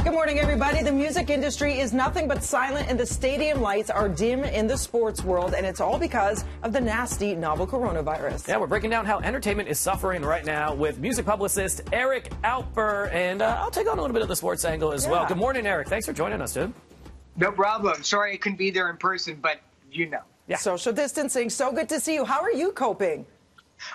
Good morning, everybody. The music industry is nothing but silent, and the stadium lights are dim in the sports world, and it's all because of the nasty novel coronavirus. Yeah, we're breaking down how entertainment is suffering right now with music publicist Eric Alper, and I'll take on a little bit of the sports angle as well. Good morning, Eric. Thanks for joining us, dude. No problem. Sorry I couldn't be there in person, but you know. Yeah. Social distancing. So good to see you. How are you coping?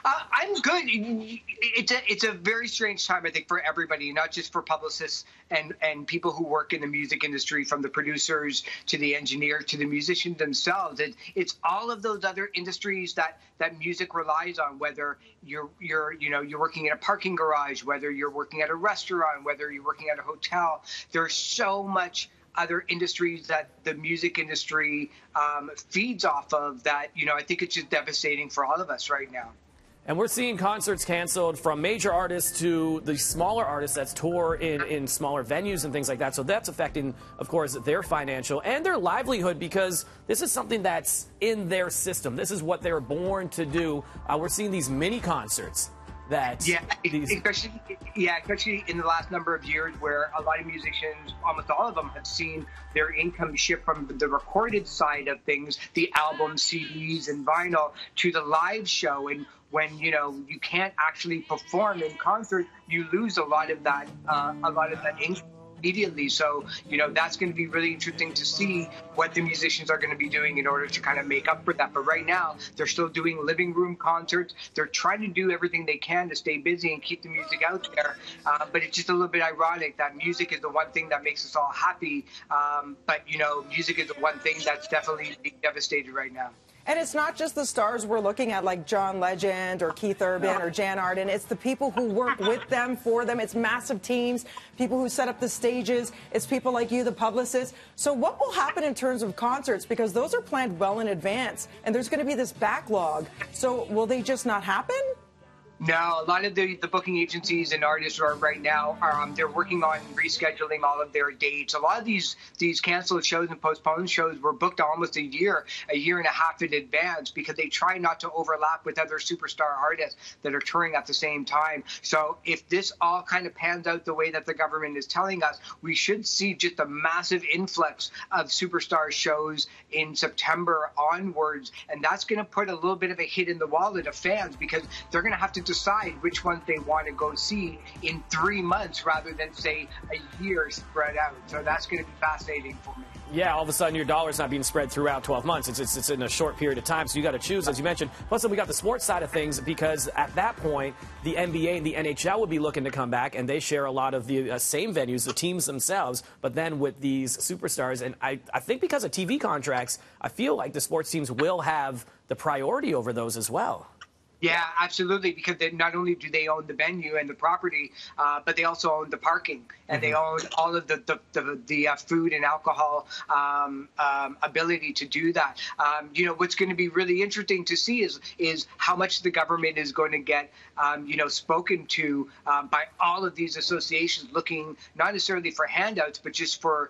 I'm good. It's a very strange time, I think, for everybody, not just for publicists and people who work in the music industry, from the producers to the engineers to the musicians themselves. It's all of those other industries that music relies on, whether you're working in a parking garage, whether you're working at a restaurant, whether you're working at a hotel. There's so much other industries that the music industry feeds off of that, I think it's just devastating for all of us right now. And we're seeing concerts canceled from major artists to the smaller artists that tour in smaller venues and things like that. So that's affecting, of course, their financial and their livelihood, because this is something that's in their system. This is what they're born to do. We're seeing these mini concerts. Especially in the last number of years, where a lot of musicians, almost all of them, have seen their income shift from the recorded side of things, the albums, CDs, and vinyl, to the live show. And when you can't actually perform in concert, you lose a lot of that income immediately. So, that's going to be really interesting to see what the musicians are going to be doing in order to kind of make up for that. But right now, they're still doing living room concerts. They're trying to do everything they can to stay busy and keep the music out there. But it's just a little bit ironic that music is the one thing that makes us all happy. But music is the one thing that's definitely being devastated right now. And it's not just the stars we're looking at, like John Legend or Keith Urban or Jan Arden. It's the people who work with them, for them. It's massive teams, people who set up the stages. It's people like you, the publicists. So what will happen in terms of concerts? Because those are planned well in advance, and there's going to be this backlog. So will they just not happen? No, a lot of the booking agencies and artists are right now, they're working on rescheduling all of their dates. A lot of these canceled shows and postponed shows were booked almost a year and a half in advance, because they try not to overlap with other superstar artists that are touring at the same time. So if this all kind of pans out the way that the government is telling us, we should see just a massive influx of superstar shows in September onwards. And that's going to put a little bit of a hit in the wallet of fans, because they're going to have to decide which ones they want to go see in 3 months rather than, say, a year spread out. So that's going to be fascinating for me. Yeah, all of a sudden your dollar's not being spread throughout 12 months. It's in a short period of time, so you got to choose, as you mentioned. Plus, then we got the sports side of things, because at that point, the NBA and the NHL would be looking to come back, and they share a lot of the same venues, the teams themselves, but then with these superstars. And I think because of TV contracts, I feel like the sports teams will have the priority over those as well. Yeah, absolutely, because not only do they own the venue and the property, but they also own the parking, and they own all of the food and alcohol ability to do that. What's going to be really interesting to see is how much the government is going to get spoken to by all of these associations, looking not necessarily for handouts, but just for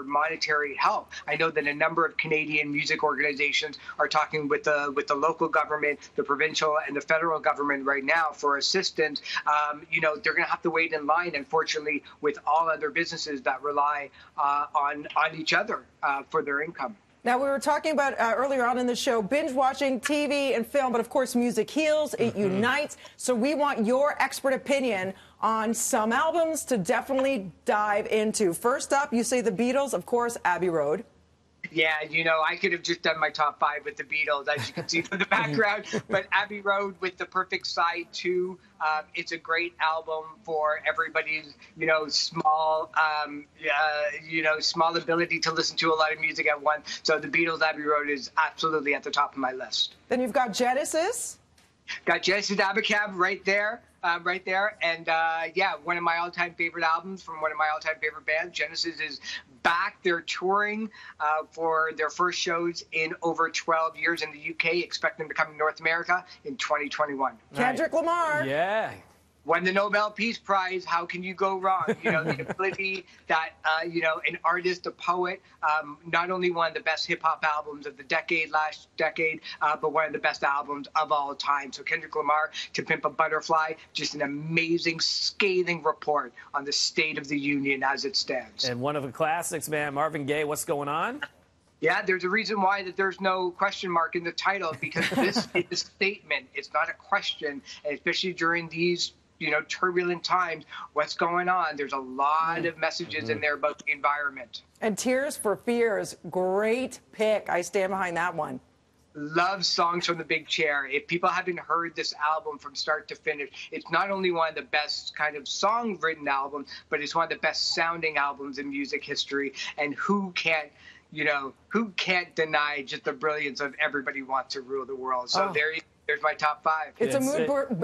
monetary help. I know that a number of Canadian music organizations are talking with the local government, the provincial and the federal government right now for assistance. They're going to have to wait in line, unfortunately, with all other businesses that rely on each other for their income. Now, we were talking about earlier on in the show, binge watching TV and film, but of course music heals, it unites. So we want your expert opinion on some albums to definitely dive into. First up, you say the Beatles, of course, Abbey Road. Yeah, I could have just done my top 5 with the Beatles, as you can see from the background. But Abbey Road with The Perfect Side 2, it's a great album for everybody's, small ability to listen to a lot of music at once. So the Beatles' Abbey Road is absolutely at the top of my list. Then you've got Genesis. Got Genesis Abacab right there. And one of my all-time favorite albums from one of my all-time favorite bands. Genesis is back. They're touring for their first shows in over 12 years in the UK. Expect them to come to North America in 2021. Kendrick Lamar. Yeah. won the Nobel Peace Prize. How can you go wrong? You know, the ability that, you know, an artist, a poet, not only one of the best hip hop albums of the last decade, but one of the best albums of all time. So Kendrick Lamar, To Pimp a Butterfly, just an amazing, scathing report on the state of the union as it stands. And one of the classics, man, Marvin Gaye, What's Going On? Yeah, there's a reason why that there's no question mark in the title, because this is a statement. It's not a question, and especially during these, you know, turbulent times, what's going on? There's a lot of messages in there about the environment. And Tears for Fears, great pick. I stand behind that one. Love Songs from the Big Chair. If people haven't heard this album from start to finish, it's not only one of the best kind of song-written albums, but it's one of the best sounding albums in music history. And who can't, you know, who can't deny just the brilliance of Everybody Wants to Rule the World? So there's my top 5. It's a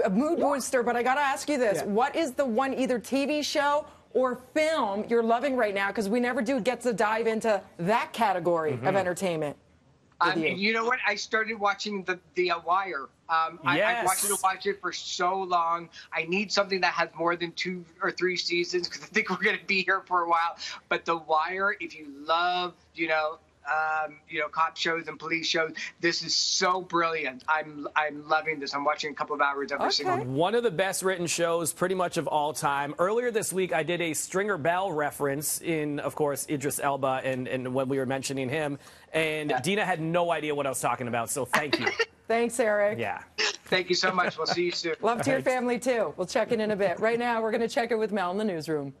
mood booster, but I got to ask you this. Yeah. What is the one either TV show or film you're loving right now? Because we never do get to dive into that category of entertainment. You know what? I started watching the Wire. I wanted to watch it for so long. I need something that has more than 2 or 3 seasons, because I think we're going to be here for a while. But The Wire, if you love, you know, cop shows and police shows, this is so brilliant. I'm loving this. I'm watching a couple of hours every single day. One of the best written shows pretty much of all time. Earlier this week, I did a Stringer Bell reference in, of course, Idris Elba, and when we were mentioning him. And Dina had no idea what I was talking about, so thank you. Thanks, Eric. Yeah. Thank you so much. We'll see you soon. Love to your family, too. We'll check in a bit. Right now, we're going to check in with Mel in the newsroom.